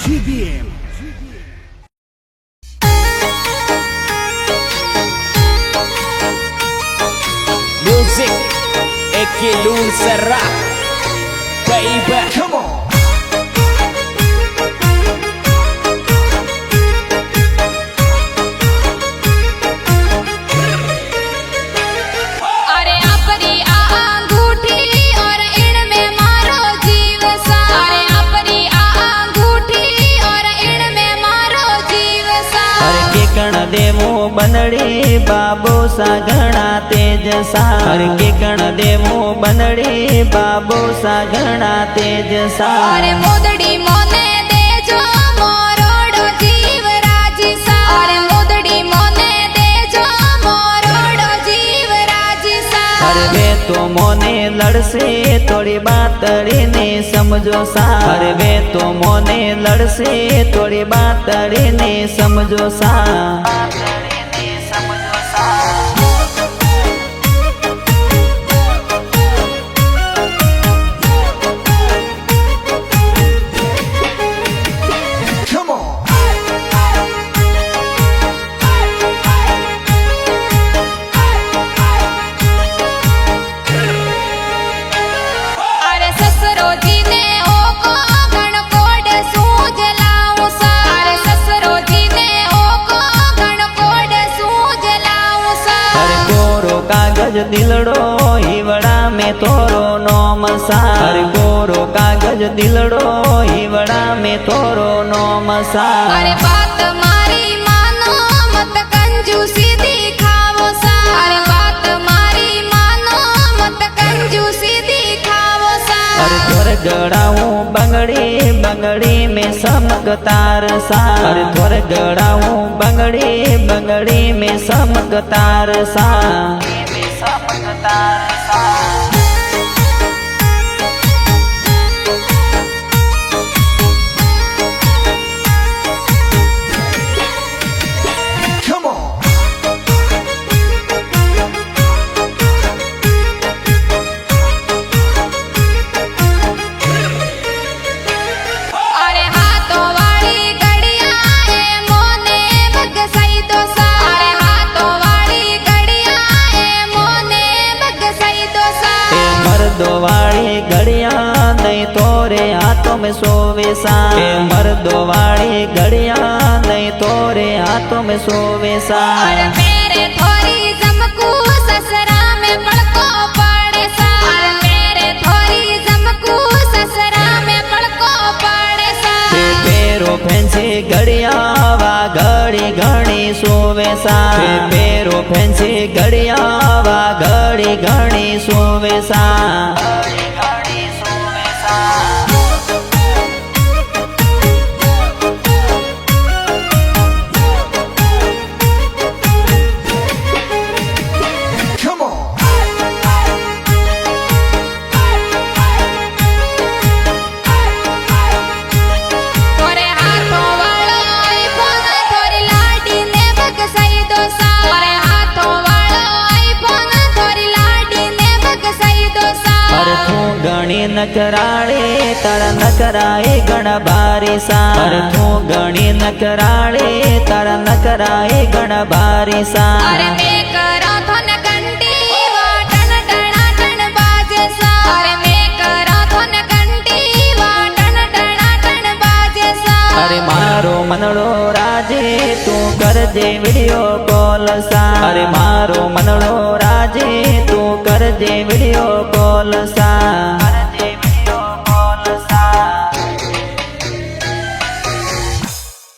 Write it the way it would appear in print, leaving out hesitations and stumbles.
GBM. Music, Ekilun Serra, baby. Come on. देवो बनड़ी बाबू सा घना तेज सा हर के गण देवो बनड़ी बाबू सा घना तेज सा अरे मोदड़ी मोने देजो मोरोड़ो जीव राजी सा अरे मोदड़ी मोने देजो मोरोड़ो जीव राजी सा अरे वे तो मोने लड़से थोड़ी बातड़ी ने समझो सा अरे वे तो मोने लड़से थोड़ी बातड़ी ने समझो सा कागज दिलड़ो हिवड़ा में तोरो नोम सा हर गोरो कागज दिलड़ो हिवड़ा में तोरो नोम सा अरे बात मारी मानो मत कंजूसी दिखावो सा अरे बात मारी मानो मत कंजूसी दिखावो सा अरे थोर गड़ाऊं बंगड़ी बंगड़ी में समकतार सा अरे थोर गड़ाऊं बंगड़ी बंगड़ी में समकतार सा मर्दोवाड़ी घड़िया नहीं तोरे हाथों में सोवे सा मर्दोवाड़ी घड़िया नहीं तोरे हाथों में सोवे सा मेरे थोड़ी जमकू ससरा में पड़को पड़े सा मेरे थोड़ी जमकू ससरा में पड़को पड़े सा पेरो फैंसी घड़िया वा घड़ी घड़ी सोवे सा पेरो फैंसी घड़िया वा घड़ी घड़ी सोवे सा गणी नकराळे तारा नकराए गण बारी सा अरे तू गणी नकराळे तारा नकराए गण बारी सा अरे मैं करा थन घंटी वाटन टना टन बाजे सा अरे मैं करा थन घंटी वाटन टना टन बाजे सा अरे मारो मनड़ो राजे तू करजे वीडियो कॉल सा अरे मारो मनड़ो राजे तू करजे वीडियो कॉल सा